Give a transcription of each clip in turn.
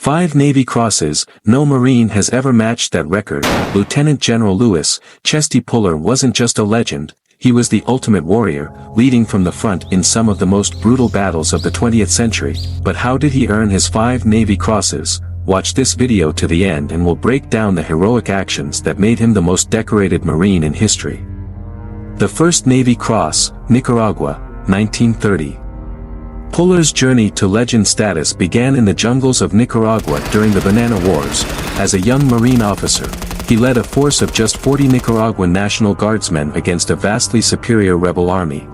5 Navy Crosses. No Marine has ever matched that record. Lieutenant General Louis Chesty Puller wasn't just a legend, he was the ultimate warrior, leading from the front in some of the most brutal battles of the 20th century. But how did he earn his 5 Navy Crosses? Watch this video to the end and we'll break down the heroic actions that made him the most decorated Marine in history. The first Navy Cross, Nicaragua, 1930. Puller's journey to legend status began in the jungles of Nicaragua during the Banana Wars. As a young Marine officer, he led a force of just 40 Nicaraguan National Guardsmen against a vastly superior rebel army.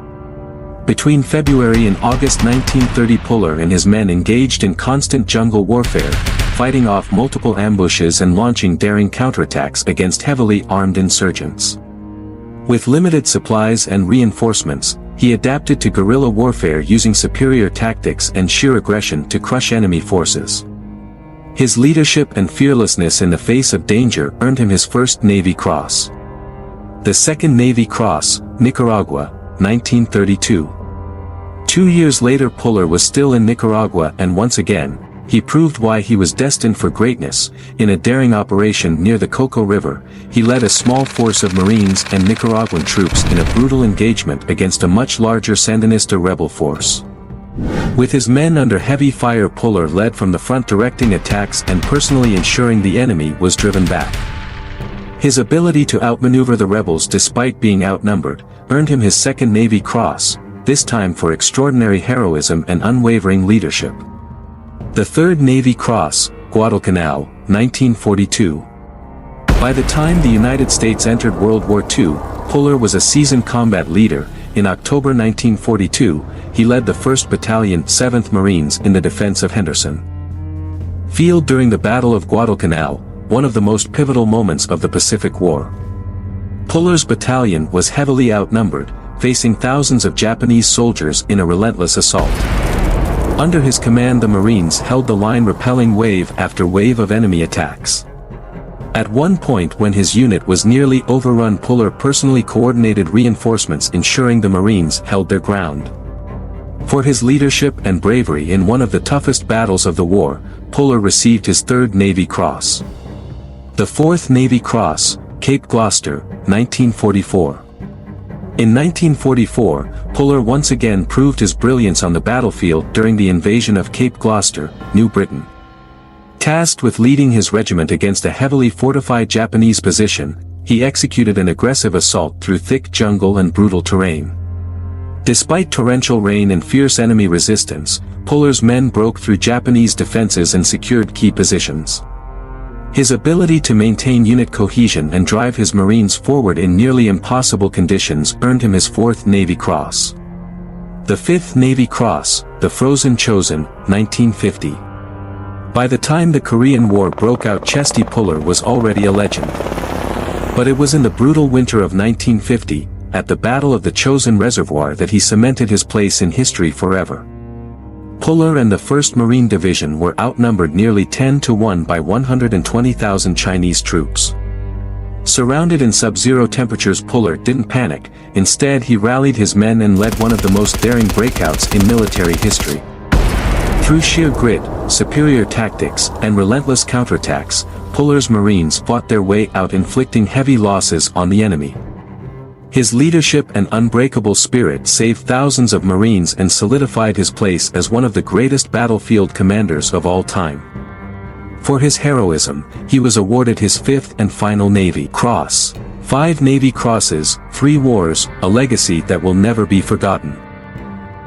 Between February and August 1930, Puller and his men engaged in constant jungle warfare, fighting off multiple ambushes and launching daring counterattacks against heavily armed insurgents. With limited supplies and reinforcements, he adapted to guerrilla warfare using superior tactics and sheer aggression to crush enemy forces. His leadership and fearlessness in the face of danger earned him his first Navy Cross. The second Navy Cross, Nicaragua, 1932. 2 years later, Puller was still in Nicaragua, and once again, he proved why he was destined for greatness. In a daring operation near the Coco River, he led a small force of Marines and Nicaraguan troops in a brutal engagement against a much larger Sandinista rebel force. With his men under heavy fire, Puller led from the front, directing attacks and personally ensuring the enemy was driven back. His ability to outmaneuver the rebels despite being outnumbered earned him his second Navy Cross, this time for extraordinary heroism and unwavering leadership. The third Navy Cross, Guadalcanal, 1942. By the time the United States entered World War II, Puller was a seasoned combat leader. In October 1942, he led the 1st Battalion, 7th Marines in the defense of Henderson Field during the Battle of Guadalcanal, one of the most pivotal moments of the Pacific War. Puller's battalion was heavily outnumbered, facing thousands of Japanese soldiers in a relentless assault. Under his command, the Marines held the line, repelling wave after wave of enemy attacks. At one point, when his unit was nearly overrun, Puller personally coordinated reinforcements, ensuring the Marines held their ground. For his leadership and bravery in one of the toughest battles of the war, Puller received his 3rd Navy Cross. The 4th Navy Cross, Cape Gloucester, 1944. In 1944, Puller once again proved his brilliance on the battlefield during the invasion of Cape Gloucester, New Britain. Tasked with leading his regiment against a heavily fortified Japanese position, he executed an aggressive assault through thick jungle and brutal terrain. Despite torrential rain and fierce enemy resistance, Puller's men broke through Japanese defenses and secured key positions. His ability to maintain unit cohesion and drive his Marines forward in nearly impossible conditions earned him his 4th Navy Cross. The 5th Navy Cross, the Frozen Chosin, 1950. By the time the Korean War broke out, Chesty Puller was already a legend. But it was in the brutal winter of 1950, at the Battle of the Chosin Reservoir, that he cemented his place in history forever. Puller and the 1st Marine Division were outnumbered nearly 10-1 by 120,000 Chinese troops. Surrounded in sub-zero temperatures, Puller didn't panic. Instead, he rallied his men and led one of the most daring breakouts in military history. Through sheer grit, superior tactics, and relentless counterattacks, Puller's Marines fought their way out, inflicting heavy losses on the enemy. His leadership and unbreakable spirit saved thousands of Marines and solidified his place as one of the greatest battlefield commanders of all time. For his heroism, he was awarded his 5th and final Navy Cross. 5 Navy Crosses, 3 wars, a legacy that will never be forgotten.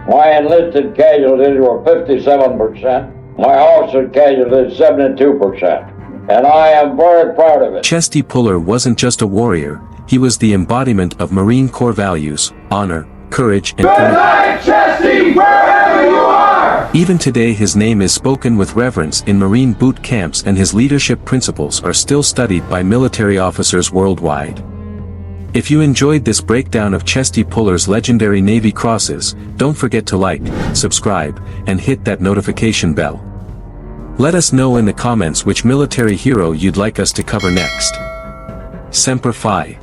My enlisted casualties were 57%. My officer casualties 72%. And I am very proud of it. Chesty Puller wasn't just a warrior, he was the embodiment of Marine Corps values, honor, courage, and Good night, Chesty, wherever you are! Even today, his name is spoken with reverence in Marine boot camps, and his leadership principles are still studied by military officers worldwide. If you enjoyed this breakdown of Chesty Puller's legendary Navy Crosses, don't forget to like, subscribe, and hit that notification bell. Let us know in the comments which military hero you'd like us to cover next. Semper Fi.